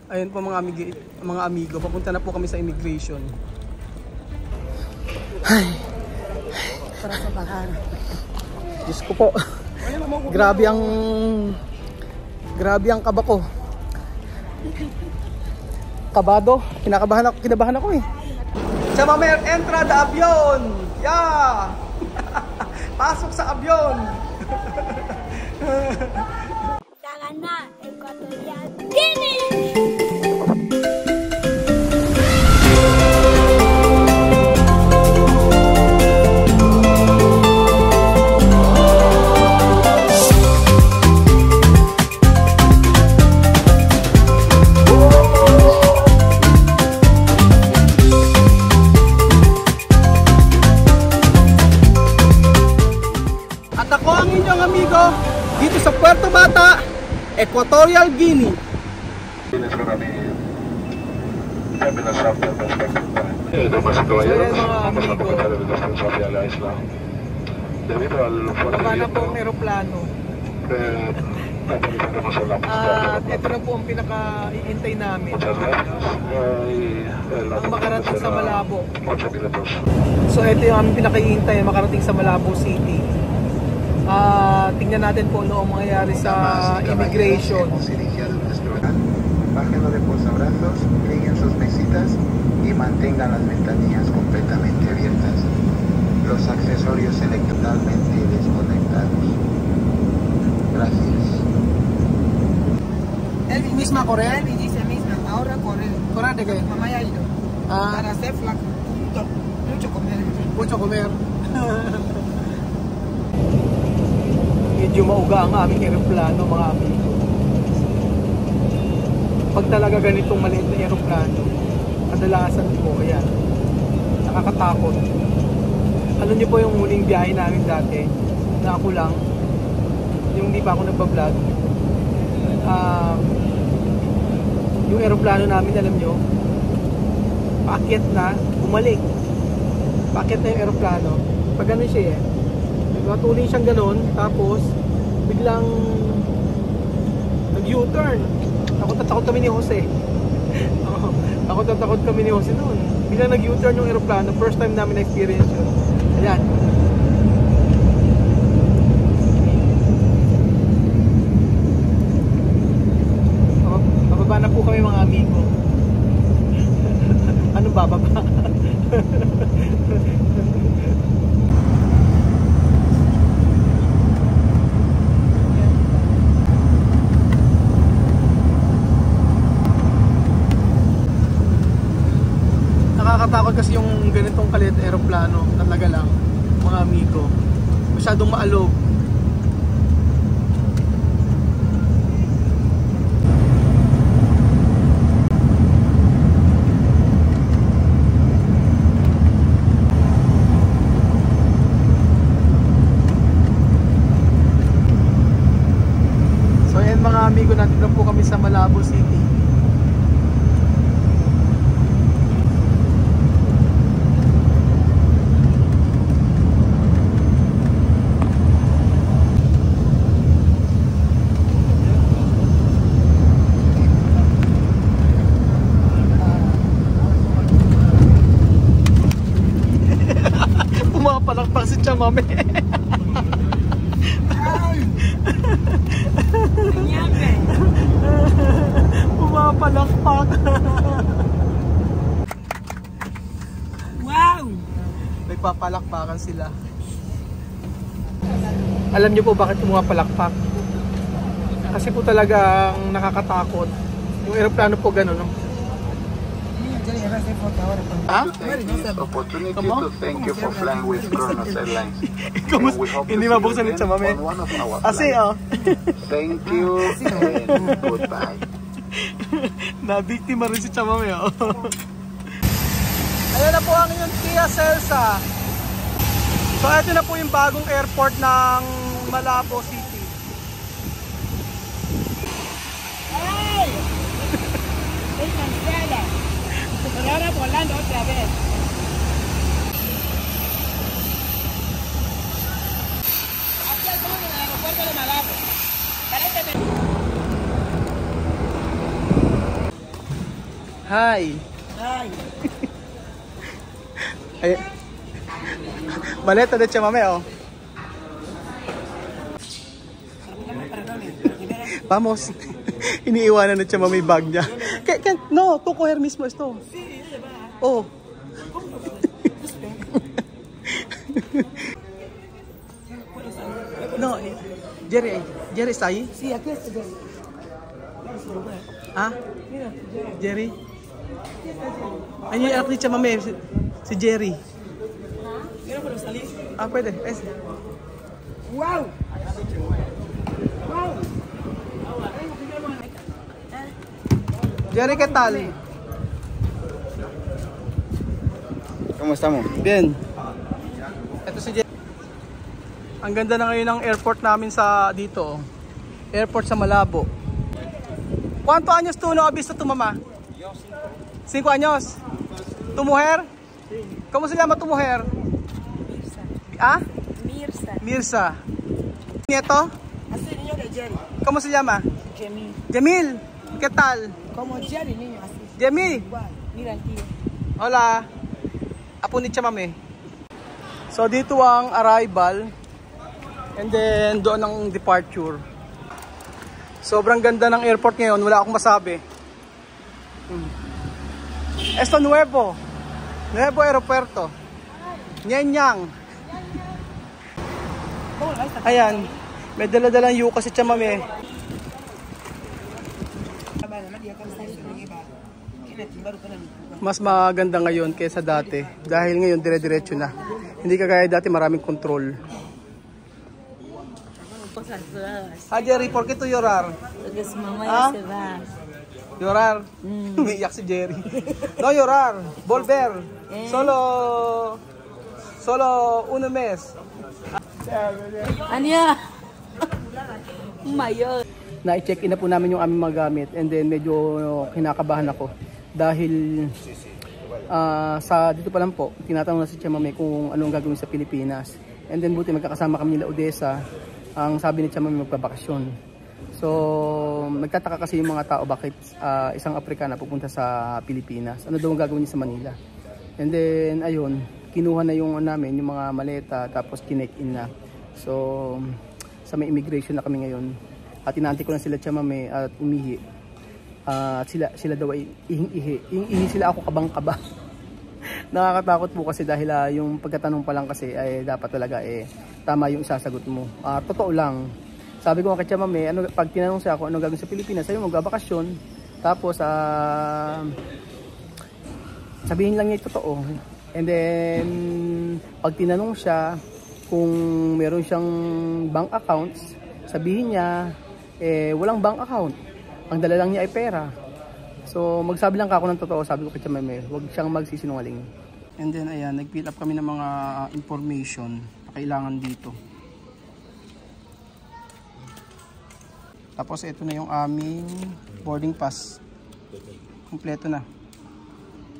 Ayun po mga amigo, papunta na po kami sa immigration. Ay. Para sa bahan. Diyos ko po. Grabe ang kaba ko. Kabado. Kinabahan ako eh. Chamamer, entra the avion. Yeah. Pasok sa avion. Dagan na, Equatorial Guinea! At ako ang inyong amigo dito sa Puerto Bata, Equatorial Guinea. Baba na po ang aeroplano. At ito na po ang pinaka-iintay namin. Ang makarating sa Malabo. So ito yung aming pinaka-iintay, makarating sa Malabo City. Tingnan natin po noong mangyayari sa immigration. Bajen los reposabrazos, plieguen sus mesitas y mantengan las ventanillas completamente abiertas. Los accesorios electoralmente desconectados. Gracias. ¿Es misma Corea? Él dice misma, ahora correr. ¿Corea de qué? Mamá ya ha ido. Para ser flaco. Mucho comer. Mucho comer. Medyo mauga ang aming aeroplano mga amigo. Pag talaga ganitong maliit na aeroplano, kadalasan po, ayan, nakakatakot. Alam niyo po yung huling biyahe namin dati, na ako lang, yung hindi pa ako nagbablog. Yung aeroplano namin, alam nyo, paakyat na, bumalik. Paakyat na yung aeroplano. Pag ganun siya eh. Matuloy siyang ganun, tapos biglang nag-U-turn. Takot kami ni Jose. Takot kami ni Jose noon. Biglang nag-U-turn yung aeroplano. First time namin na-experience yun. Ayan. Bababa na po kami mga amigo. Anong bababa? Nakakatakot kasi yung ganitong kalit aeroplano, talaga lang mga amigo, masyadong maalog. So yan mga amigo, nandito po kami sa Malabo City. Pumapalakpak si Chamame. Pumapalakpak. Wow! Nagpapalakpakan sila. Alam niyo po bakit pumapalakpak? Kasi po talagang nakakatakot. Yung aeroplano po gano'n, no? Opportunity to thank you for flying with Kronos Airlines. Hindi mabuksan ni Chamame. Kasi Thank you and goodbye. Nabiktima rin si Chamame. Ayan na po ang inyong Kia Celsa. So ito na po yung bagong airport ng Malabo City. ¡Ay! ¡Es cansada! Pero ahora volando otra vez. Aquí estamos en el aeropuerto de Malabo. Parece Hi. Hi. Ay. Maleta de chamame, oh. Vamos. Iniiwanan na chamame bag niya. No, tú coger mismo esto. Oh. No, Jerry está ahí? Sí, aquí estoy. Ah? Jerry? Ano yung anak ni chamame? Si Jerry. ¿Quiero para salir? Ah, pwede. Es. ¡Wow! ¡Wow! Jerry, ¿qué tal? ¿Cómo estamos? Bien. Ito si Jerry. Ang ganda na ngayon ng airport namin sa dito. Airport sa Malabo. ¿Cuántos años tú no has visto tu mamá? 5 años. ¿Tu mujer? ¿Cómo se llama tu mujer? Mirza. ¿Ah? Mirza. Mirza. ¿Nieto? Así, niño de Jerry. ¿Cómo se llama? Jemil. Jemil. ¿Qué tal? Como Jerry, niño, así. Jemil. Igual. Mira el tío. Hola. Apo ni chamame. So dito ang arrival. And then doon ang departure. Sobrang ganda ng airport ngayon. Wala akong masabi. Esto nuevo. Nuevo aeropuerto. Nyenyang. Ayan. May dala-dalang yuka si chamame. Mas maganda ngayon kaysa dati. Dahil ngayon dire-diretso na. Hindi kagaya dati maraming control. Ah, Jerry, ¿por qué tú llorar? Porque su mamá ¿Ah? ya se va. Llorar. Umiiyak si Jerry. No llorar, volver. Solo un mes. Anya! Mayor. Na-check in na po namin yung aming mga gamit and then medyo kinakabahan ako dahil sa dito pa lang po tinatanong na si Chamame kung anong gagawin sa Pilipinas. And then buti magkakasama kami nila Odessa. Ang sabi ni Chamame magpabakasyon. So nagtataka kasi yung mga tao bakit isang Afrikana pupunta sa Pilipinas. Ano daw ang gagawin niya sa Manila? And then ayun, kinuha na yung namin yung mga maleta tapos kinek-in na. So sa may immigration na kami ngayon. At inaantay ko na sila Chamame at umihi. At sila daw ay ihing-ihi sila, ako kabang-kaba. Nakakatakot po kasi dahil yung pagkatanong pa lang kasi ay dapat talaga tama yung isasagot mo. Totoo lang. Sabi ko kay Chamame, pag tinanong siya ako ano gagawin sa Pilipinas, sabi mo magbabakasyon. Tapos sabihin lang niya yung totoo. And then pag tinanong siya kung meron siyang bank accounts, sabihin niya walang bank account. Ang dala lang niya ay pera. So magsabi lang ako ng totoo, sabi ko kay Chamame, huwag siyang magsisinungaling. And then ayan, nag-fill up kami ng mga information na kailangan dito. Tapos ito na yung aming boarding pass. Kompleto na.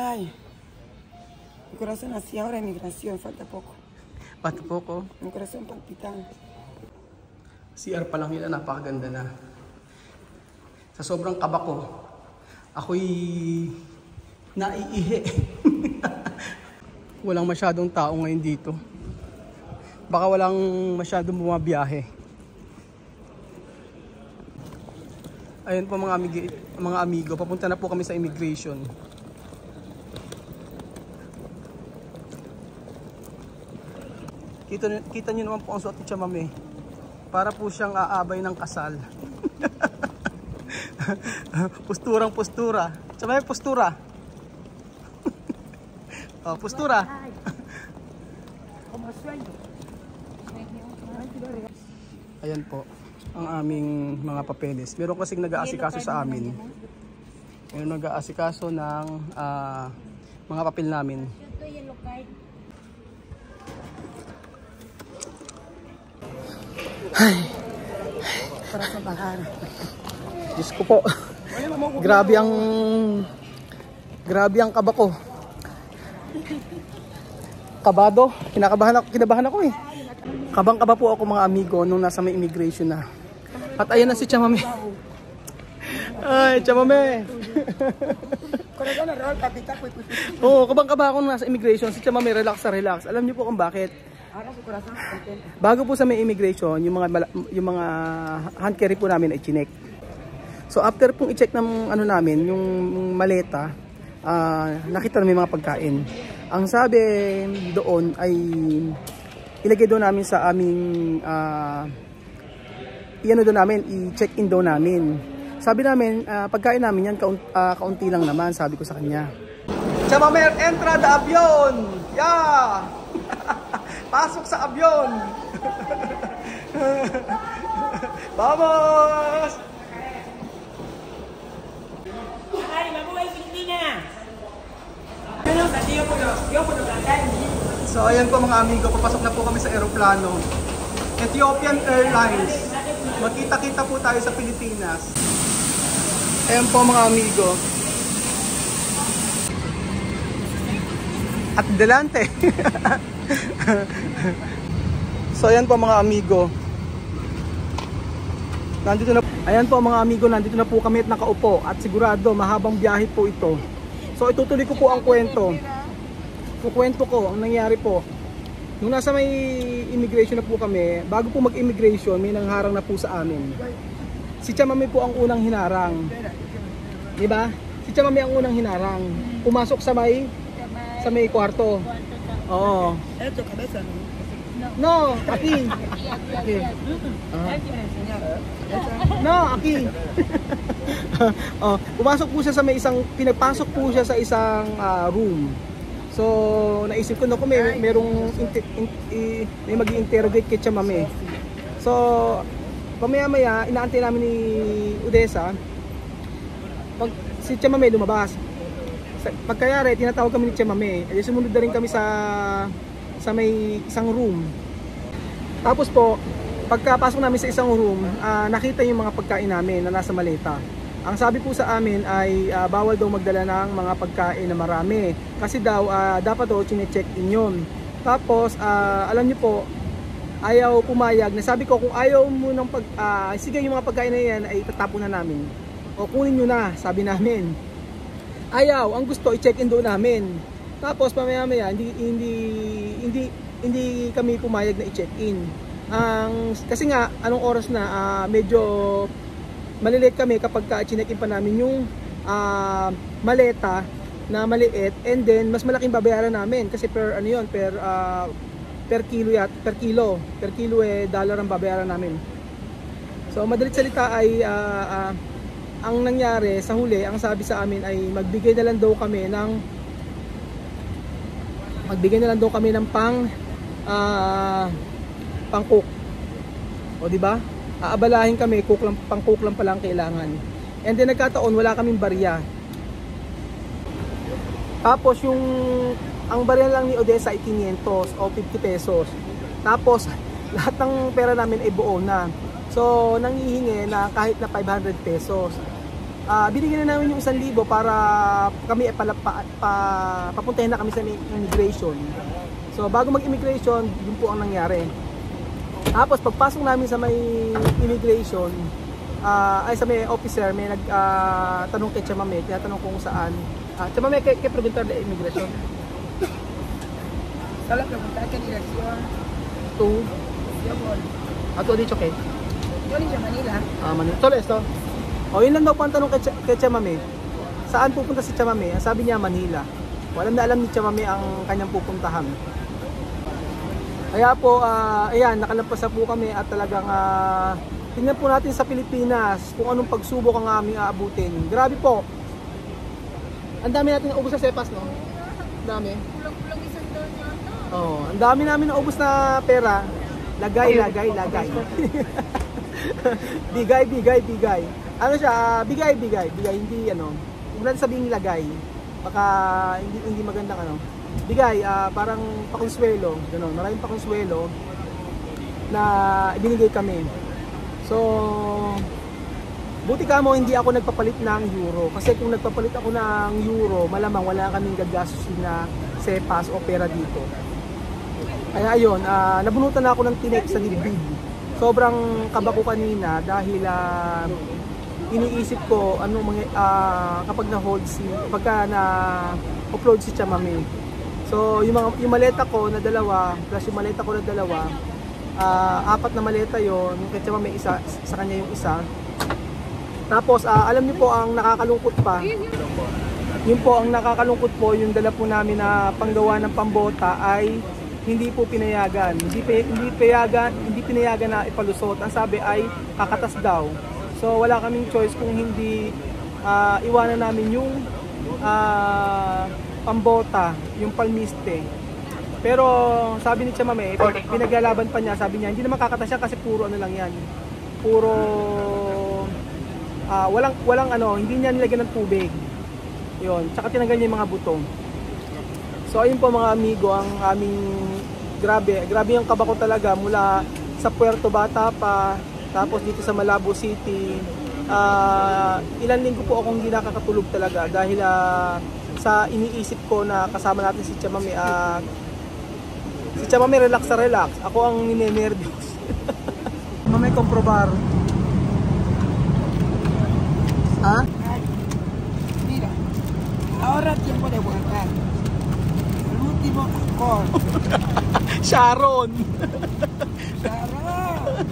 Ay, mi corazón así ahora en migración, falta poco. Pato po ko. Mi corazón palpitando. CR pa lang nila, napakaganda na. Sa sobrang kaba ko, ako'y naiihi. Walang masyadong tao ngayon dito. Baka walang masyadong bumabiyahe. Ayun po mga amigo, papunta na po kami sa immigration. Kita nyo naman po ang suot ni Chamame. Para po siyang aabay ng kasal. Posturang postura. Chamame, postura. Oh, postura. Ayan po ang aming mga papeles. Meron kasing nag-aasikaso sa amin. Meron nag-aasikaso ng mga papel namin. Ay. Para sa bahar. Diyos ko po. Grabe ang kaba ko. Kabado. Kinabahan ako eh. Kabang-kaba po ako mga amigo nung nasa may immigration na. At ayan na si Chamame. Ay, Chamame. Corazón, roll, kapita, puy. Oo, kabang-kaba ako nasa immigration. Si Chama may relax sa relax. Alam niyo po kung bakit? Ahora su corazón, contento. Bago po sa may immigration, yung mga hand carry po namin ay chinek. So after pong i-check ng ano namin, yung maleta, nakita namin mga pagkain. Ang sabi doon ay ilagay doon namin sa aming i-ano doon namin, i-check in doon namin. Sabi namin, pagkain namin yan, kaunti lang naman, sabi ko sa kanya. Chamamer, entra the avion! Yeah! Pasok sa avion! Vamos! Ay, mabuhay Pilipinas! Ano sa tiyo po no plantan? So ayan po mga amigo, papasok na po kami sa eroplano. Ethiopian Airlines. Magkita-kita po tayo sa Pilipinas. Ayan po mga amigo. At delante. So ayan po mga amigo. Nandito na. Ayan po mga amigo, nandito na po kami at nakaupo. At sigurado mahabang biyahe po ito. So itutuloy ko po ang kwento. Kukwento ko ang nangyari po. Nung nasa may immigration na po kami, bago po mag-immigration, may nangharang na po sa amin. Si Chamame po ang unang hinarang. Diba? Si Chamame ang unang hinarang. Pumasok sa may kwarto. Oo. Esto, cabeza, no? No, aquí. Okay. No, aquí. Pumasok po siya sa pinagpasok po siya sa isang room. So, naisip ko na kung may mag-i-interrogate kay Chamame. So, pamaya-maya, inaantay namin ni Odessa. Pag si Chamame lumabas. Pagkayari, tinatawag kami ni Chamame. E, sumunod na rin kami sa may isang room. Tapos po, pagkapasok namin sa isang room, nakita yung mga pagkain namin na nasa maleta. Ang sabi po sa amin ay bawal daw magdala ng mga pagkain na marami. Kasi daw, dapat daw chine-check in yun. Tapos, alam niyo po, ayaw pumayag. Nasabi ko, kung ayaw mo ng sige yung mga pagkain na yan ay tatapon na namin. O kunin nyo na, sabi namin. Ayaw, ang gusto i-check in doon namin. Tapos pamaya-maya hindi kami pumayag na i-check in. Kasi nga anong oras na medyo malilate kami kapag ka-check in pa namin yung maleta na maliit, and then mas malaking babayaran namin kasi per kilo dollar ang babayaran namin. So madalit salita ay ang nangyari sa huli, ang sabi sa amin ay magbigay na lang daw kami ng pang-cook. O di ba? Aabalahin kami, pang-cook lang pala ang kailangan. And then nagkataon wala kaming barya. Tapos ang barya lang ni Odessa ay 500 o 50 pesos. Tapos lahat ng pera namin ay buo na. So nanghihingi na kahit na 500 pesos. Binigyan na namin yung 1,000 para kami papuntahin na kami sa immigration. So bago mag-immigration, yun po ang nangyari. Tapos pagpasok namin sa may immigration, sa may officer, may nagtanong kay Chamame, tinatanong kung saan. Chamame, kay preguntar de immigration. Solo preguntar qué dirección. To? Yo voy. Ato dicho kay? Yo ni sa Manila. Manila. Solo esto. O yun lang daw po ang tanong kay Chamame. Saan pupunta si Chamame? Ang sabi niya Manila. Walang na alam ni Chamame ang kanyang pupuntahan. Kaya po, ayan, nakalampas na po kami at talagang tingnan po natin sa Pilipinas kung anong pagsubok ang aming aabutin. Grabe po. Ang dami natin naubos sa sepas, no? Ang dami. Kulang-kulang isang doon yun. Oh, ang dami namin naubos na pera. Lagay. Bigay. Ano siya, bigay, hindi ano. Huwag natin sabihin lagay. Baka hindi magandang ano. Bigay, parang pakonsuelo, gano'n. Maraming pakonsuelo na ibinigay kami. So, buti ka mo hindi ako nagpapalit ng euro. Kasi kung nagpapalit ako ng euro, malamang wala kaming gagastusin na sepas o pera dito. Kaya ayun, nabunutan na ako ng tinik sa dibdib. Sobrang kaba ko kanina dahil iniisip ko ano kapag na-hold pagka na-upload si Chamame. So yung maleta ko na dalawa, plus yung maleta ko na dalawa, 4 na maleta yon, yung kay Chamame isa, sa kanya yung isa. Tapos alam niyo po ang nakakalungkot pa. Yun po ang nakakalungkot po, yung dala po namin na panggawa ng pambota ay hindi po pinayagan. Hindi pinayagan na ipalusot. Ang sabi ay kakatas daw. So wala kaming choice kung hindi iwanan namin yung pambota, yung palmiste. Pero sabi ni Chamame, pinaglalaban pa niya, sabi niya hindi naman kakatas yan kasi puro ano lang yan. Puro walang ano, hindi niya nilagyan ng tubig. Yun, tsaka tinanggal niya yung mga buto. So ayun po mga amigo, ang aming grabe yung kaba ko talaga mula sa Puerto Bata pa, tapos dito sa Malabo City. Ilan linggo po akong hindi nakakatulog talaga dahil sa iniisip ko na kasama natin si Chamame. Si Chamame relax sa relax, ako ang ninenervyos. Mamay komprobar. Mira, ahora tiempo de guardar. El último acorde. Sharon. Sharon.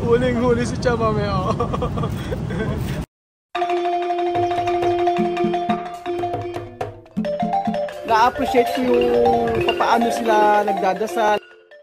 Huling-huli si Chamame. Na-appreciate ko yung paano sila nagdadasal.